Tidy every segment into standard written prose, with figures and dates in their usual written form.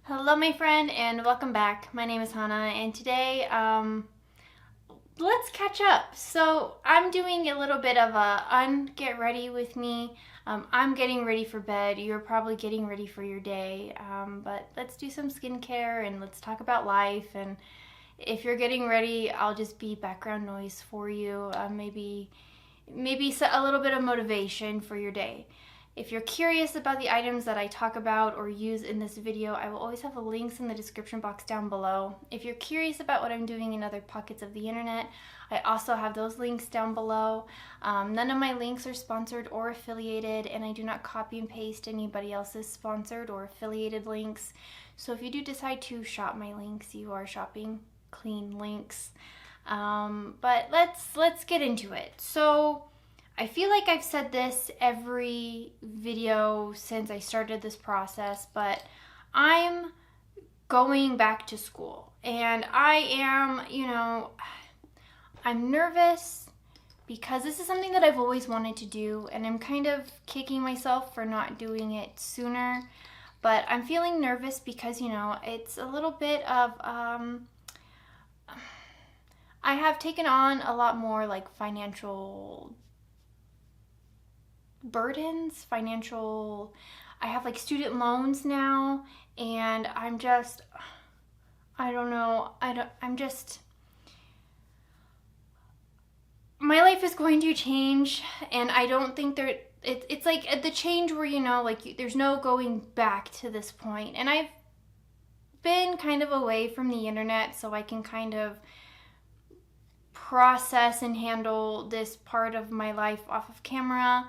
Hello, my friend, and welcome back. My name is Hannah, and today, let's catch up. So, I'm doing a little bit of a get ready with me. I'm getting ready for bed. You're probably getting ready for your day. But let's do some skincare and let's talk about life. And if you're getting ready, I'll just be background noise for you. Maybe a little bit of motivation for your day. If you're curious about the items that I talk about or use in this video, I will always have the links in the description box down below. If you're curious about what I'm doing in other pockets of the internet, I also have those links down below. None of my links are sponsored or affiliated, and I do not copy and paste anybody else's sponsored or affiliated links. So if you do decide to shop my links, you are shopping clean links. But let's get into it. So I feel like I've said this every video since I started this process, but I'm going back to school and I am, I'm nervous because this is something that I've always wanted to do and I'm kind of kicking myself for not doing it sooner. But I'm feeling nervous because, it's a little bit of, I have taken on a lot more like financial burdens, I have like student loans now, and I don't know, my life is going to change, and I don't think it's like the change where, like there's no going back to this point. And I've been kind of away from the internet so I can kind of process and handle this part of my life off of camera.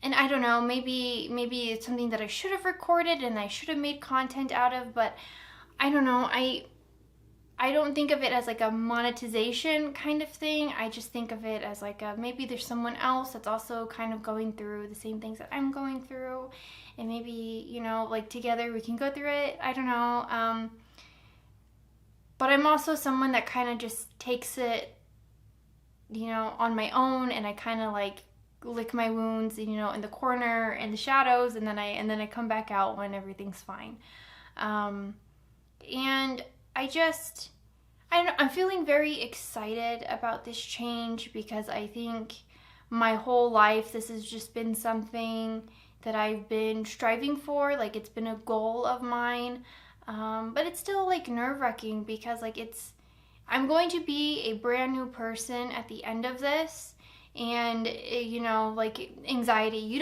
And I don't know, maybe it's something that I should have recorded and I should have made content out of, but I don't know. I don't think of it as like a monetization kind of thing. I just think of it as like maybe there's someone else that's also kind of going through the same things that I'm going through, and maybe, like together we can go through it. I don't know. But I'm also someone that kind of just takes it, on my own, and I kind of like lick my wounds, in the corner in the shadows, and then I come back out when everything's fine. And I don't know, I'm feeling very excited about this change because I think my whole life this has just been something that I've been striving for. Like, it's been a goal of mine. But it's still like nerve-wracking because like I'm going to be a brand new person at the end of this. And like anxiety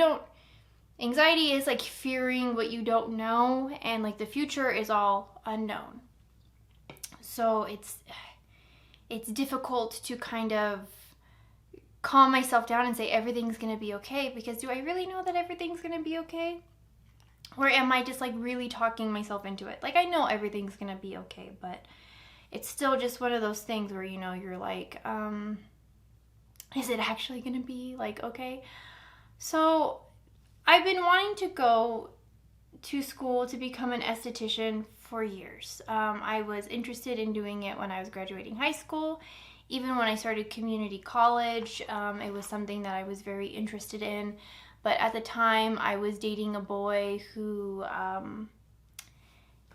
is like fearing what you don't know, and like the future is all unknown. So it's difficult to kind of calm myself down and say everything's gonna be okay, because do I really know that everything's gonna be okay? Or am I just like really talking myself into it? Like, I know everything's gonna be okay, but it's still just one of those things where, you're like, is it actually gonna be like okay? So I've been wanting to go to school to become an esthetician for years. I was interested in doing it when I was graduating high school. Even when I started community college, it was something that I was very interested in. But at the time, I was dating a boy who,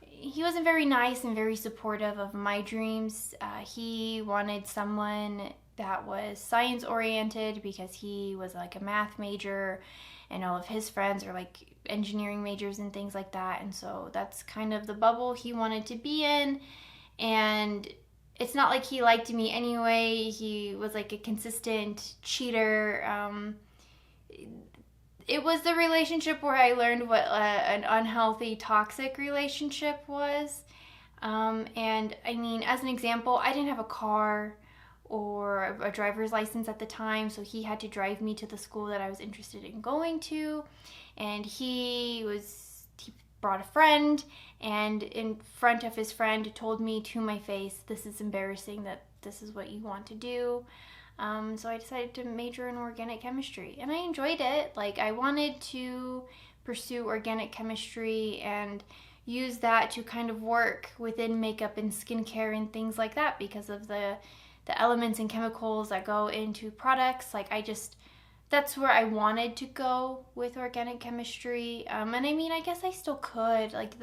he wasn't very nice and very supportive of my dreams. He wanted someone that was science oriented because he was like a math major, and all of his friends are like engineering majors and things like that. And so that's kind of the bubble he wanted to be in. And it's not like he liked me anyway. He was like a consistent cheater. It was the relationship where I learned what an unhealthy, toxic relationship was. And I mean, as an example, I didn't have a car or a driver's license at the time, so he had to drive me to the school that I was interested in going to. And he brought a friend, and in front of his friend told me to my face, "This is embarrassing that this is what you want to do." So I decided to major in organic chemistry, and I enjoyed it. Like, I wanted to pursue organic chemistry and use that to kind of work within makeup and skincare and things like that because of the elements and chemicals that go into products. Like, that's where I wanted to go with organic chemistry. And I mean, I guess I still could. Like,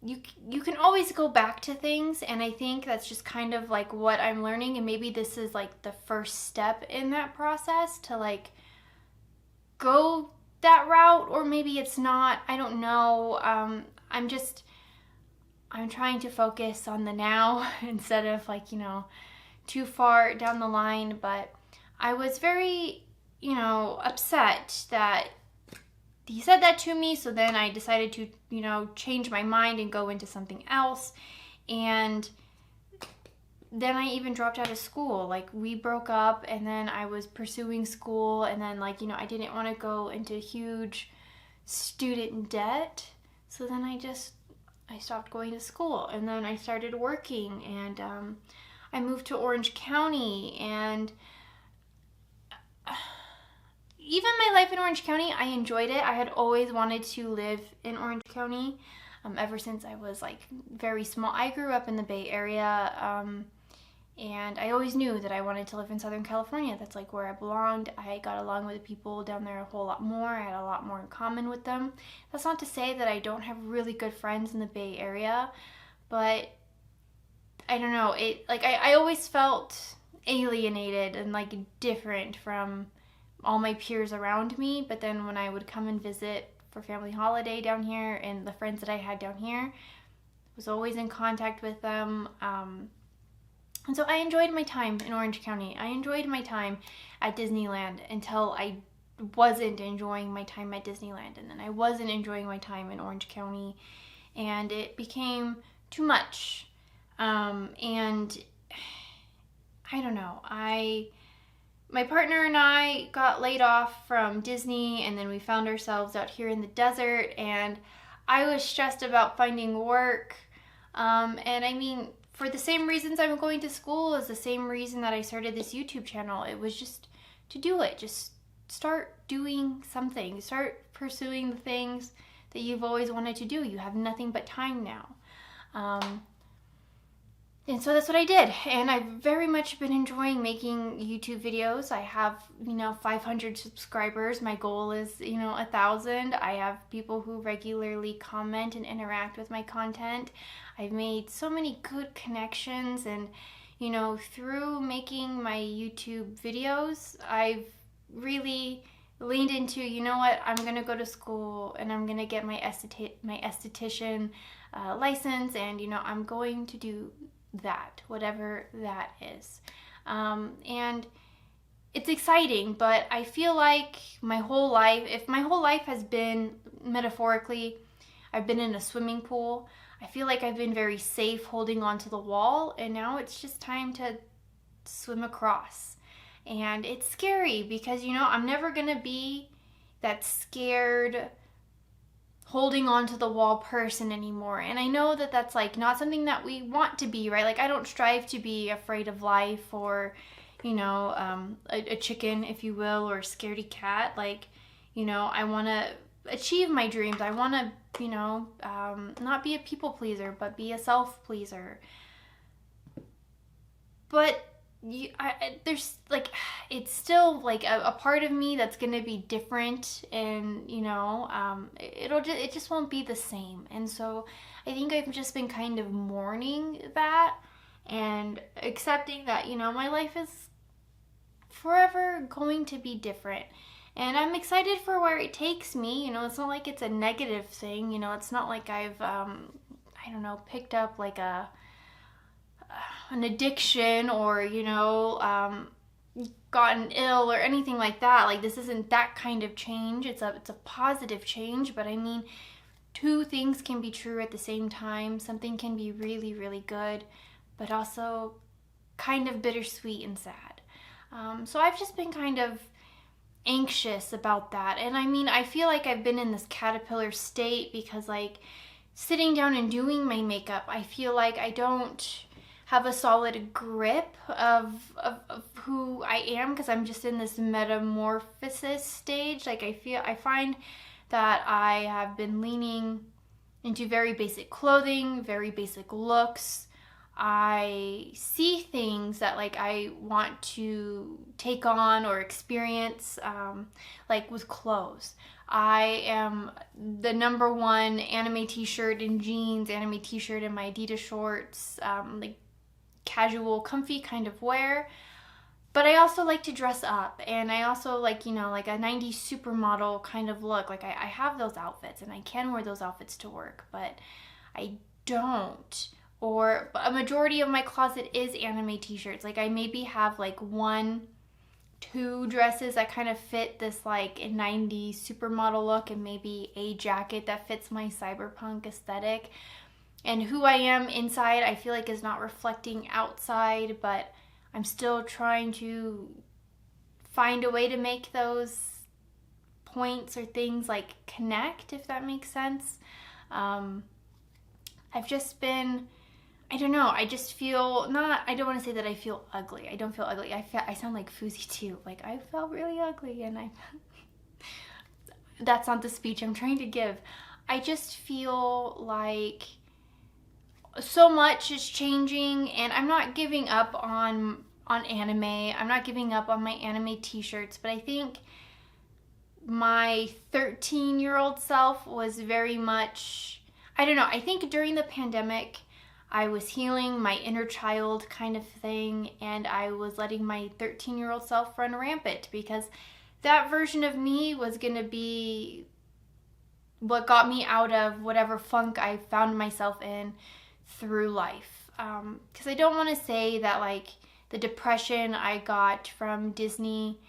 you can always go back to things, and I think that's just kind of like what I'm learning, and maybe this is like the first step in that process to like go that route, or maybe it's not. I don't know. I'm trying to focus on the now instead of like, too far down the line. But I was very, upset that he said that to me. So then I decided to, change my mind and go into something else. And then I even dropped out of school. Like, we broke up, and then I was pursuing school, and then like, I didn't want to go into huge student debt. So then I stopped going to school, and then I started working, and I moved to Orange County, and even my life in Orange County, I enjoyed it. I had always wanted to live in Orange County ever since I was like very small. I grew up in the Bay Area, and I always knew that I wanted to live in Southern California. That's like where I belonged. I got along with the people down there a whole lot more. I had a lot more in common with them. That's not to say that I don't have really good friends in the Bay Area, but I don't know. I always felt alienated and like different from all my peers around me. But then when I would come and visit for family holiday down here, and the friends that I had down here, was always in contact with them. And so I enjoyed my time in Orange County. I enjoyed my time at Disneyland until I wasn't enjoying my time at Disneyland. And then I wasn't enjoying my time in Orange County. And it became too much. And I don't know. My partner and I got laid off from Disney, and then we found ourselves out here in the desert. And I was stressed about finding work. And I mean, for the same reasons I'm going to school is the same reason that I started this YouTube channel. It was just to do it. Just start doing something. Start pursuing the things that you've always wanted to do. You have nothing but time now. And so that's what I did. And I've very much been enjoying making YouTube videos. I have, 500 subscribers. My goal is, 1,000. I have people who regularly comment and interact with my content. I've made so many good connections, and, through making my YouTube videos, I've really leaned into, I'm going to go to school, and I'm going to get my esthetician license, and, I'm going to do that, whatever that is. And it's exciting, but I feel like if my whole life has been, metaphorically, I've been in a swimming pool, I feel like I've been very safe holding onto the wall, and now it's just time to swim across. And it's scary because, I'm never gonna be that scared holding onto the wall person anymore. And I know that that's like not something that we want to be, right? Like, I don't strive to be afraid of life, or a chicken, if you will, or a scaredy cat. Like, I want to achieve my dreams. I want to not be a people pleaser, but be a self pleaser. But there's like, it's still like a part of me that's gonna be different, and it just won't be the same. And so I think I've just been kind of mourning that and accepting that my life is forever going to be different. And I'm excited for where it takes me. It's not like it's a negative thing. It's not like I've picked up like an addiction, or gotten ill or anything like that. Like, this isn't that kind of change. It's a positive change. But I mean, two things can be true at the same time. Something can be really, really good, but also kind of bittersweet and sad. So I've just been kind of anxious about that. And I mean, I feel like I've been in this caterpillar state because, like, sitting down and doing my makeup, I feel like I don't have a solid grip of who I am, because I'm just in this metamorphosis stage. Like, I find that I have been leaning into very basic clothing, very basic looks. I see things that like I want to take on or experience, like with clothes. I am the number one anime t-shirt and jeans, anime t-shirt and my Adidas shorts, like casual, comfy kind of wear. But I also like to dress up, and I also like, like a 90s supermodel kind of look. Like I have those outfits, and I can wear those outfits to work, but I don't. Or a majority of my closet is anime t-shirts. Like I maybe have like 1-2 dresses that kind of fit this like 90s supermodel look, and maybe a jacket that fits my cyberpunk aesthetic. And who I am inside, I feel like is not reflecting outside, but I'm still trying to find a way to make those points or things like connect, if that makes sense. I've just been, I don't know, I just feel I don't want to say that I feel ugly. I don't feel ugly. I sound like Fousey too. Like I felt really ugly, and that's not the speech I'm trying to give. I just feel like so much is changing, and I'm not giving up on anime. I'm not giving up on my anime t-shirts, but I think my 13-year-old self was very much, I don't know, I think during the pandemic I was healing my inner child kind of thing, and I was letting my 13-year-old self run rampant, because that version of me was going to be what got me out of whatever funk I found myself in through life. Because I don't want to say that like the depression I got from Disney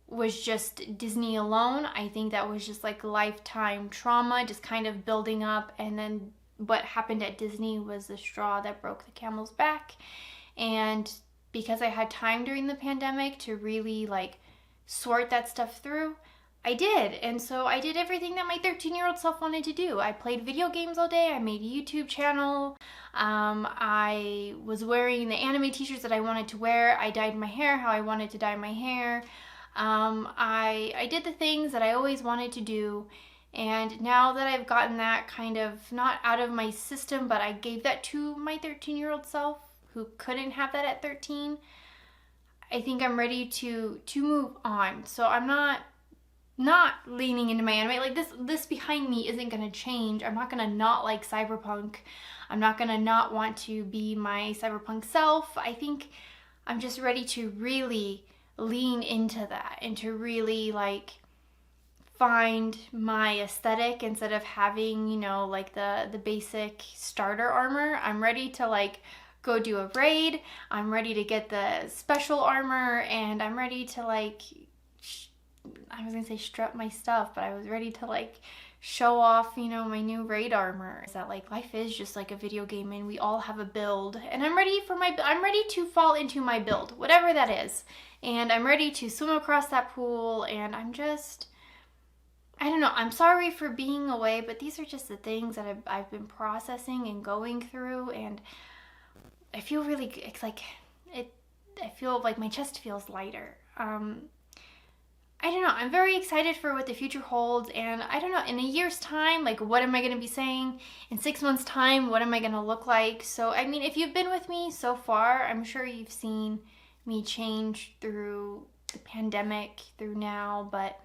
was just Disney alone. I think that was just like lifetime trauma just kind of building up, and then what happened at Disney was the straw that broke the camel's back. And because I had time during the pandemic to really like sort that stuff through, I did. And so I did everything that my 13-year-old self wanted to do. I played video games all day. I made a YouTube channel. I was wearing the anime t-shirts that I wanted to wear. I dyed my hair how I wanted to dye my hair. I did the things that I always wanted to do. And now that I've gotten that kind of not out of my system, but I gave that to my 13-year-old self who couldn't have that at 13, I think I'm ready to move on. So I'm not leaning into my anime. Like this behind me isn't going to change. I'm not going to not like Cyberpunk. I'm not going to not want to be my Cyberpunk self. I think I'm just ready to really lean into that and to really like find my aesthetic instead of having, like the basic starter armor. I'm ready to like go do a raid. I'm ready to get the special armor, and I'm ready to like I was gonna say strut my stuff, but I was ready to like show off, my new raid armor. Is that like life is just like a video game, and we all have a build, and I'm ready to fall into my build, whatever that is, and I'm ready to swim across that pool. And I don't know, I'm sorry for being away, but these are just the things that I've been processing and going through, and I feel really, I feel like my chest feels lighter. I don't know, I'm very excited for what the future holds, and I don't know, in a year's time, like what am I going to be saying? In 6 months' time, what am I going to look like? So, I mean, if you've been with me so far, I'm sure you've seen me change through the pandemic, through now, but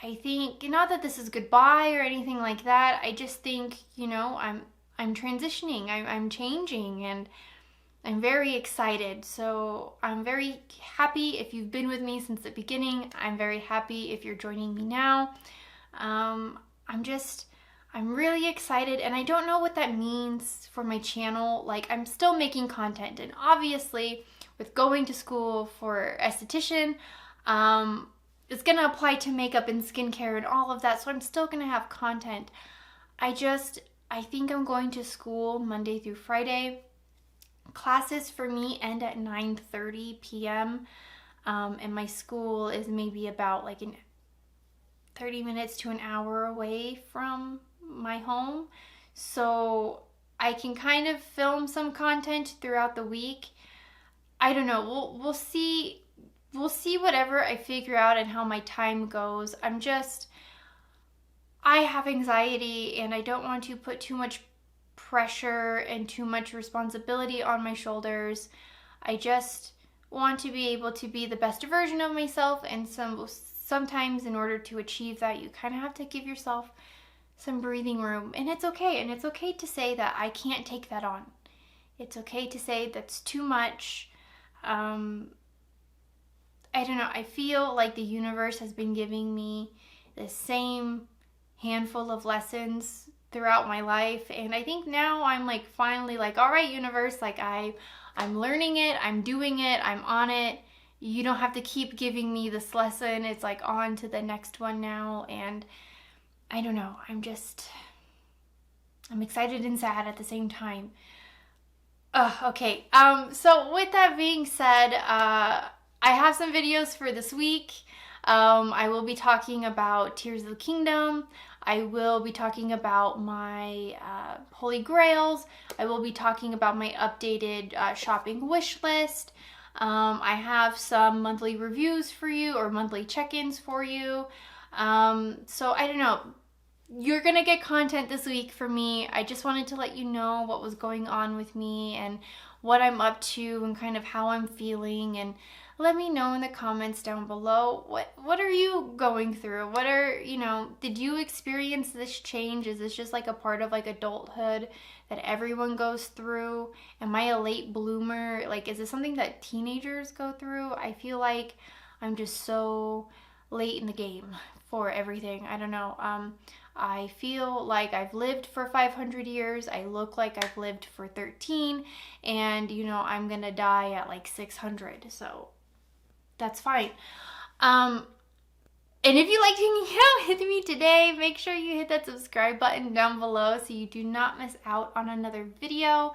I think, not that this is goodbye or anything like that, I just think, I'm transitioning, I'm changing, and I'm very excited. So I'm very happy if you've been with me since the beginning. I'm very happy if you're joining me now. I'm really excited, and I don't know what that means for my channel. Like, I'm still making content, and obviously with going to school for esthetician, it's gonna apply to makeup and skincare and all of that, so I'm still gonna have content. I think I'm going to school Monday through Friday. Classes for me end at 9:30 p.m. And my school is maybe about like 30 minutes to an hour away from my home. So I can kind of film some content throughout the week. I don't know. We'll see. We'll see whatever I figure out and how my time goes. I have anxiety, and I don't want to put too much pressure and too much responsibility on my shoulders. I just want to be able to be the best version of myself, and sometimes in order to achieve that, you kind of have to give yourself some breathing room. And it's okay. And it's okay to say that I can't take that on. It's okay to say that's too much. I don't know. I feel like the universe has been giving me the same handful of lessons throughout my life. And I think now I'm like finally like, all right, universe, like I'm learning it. I'm doing it. I'm on it. You don't have to keep giving me this lesson. It's like on to the next one now. And I don't know. I'm excited and sad at the same time. Okay. So with that being said, I have some videos for this week. I will be talking about Tears of the Kingdom. I will be talking about my Holy Grails. I will be talking about my updated shopping wish list. I have some monthly reviews for you or monthly check-ins for you. So I don't know. You're gonna get content this week from me. I just wanted to let you know what was going on with me and what I'm up to and kind of how I'm feeling, and let me know in the comments down below what are you going through? What are, did you experience this change? Is this just like a part of like adulthood that everyone goes through? Am I a late bloomer? Like, is this something that teenagers go through? I feel like I'm just so late in the game for everything. I don't know. I feel like I've lived for 500 years. I look like I've lived for 13, and I'm gonna die at like 600, so that's fine. And if you liked hanging out with me today, make sure you hit that subscribe button down below so you do not miss out on another video.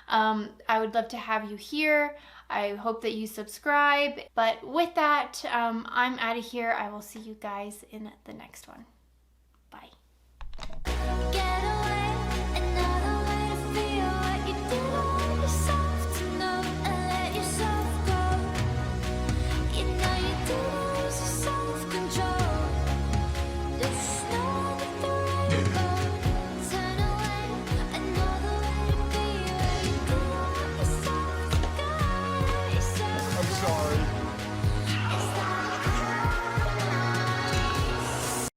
I would love to have you here. I hope that you subscribe. But with that, I'm out of here. I will see you guys in the next one. Bye.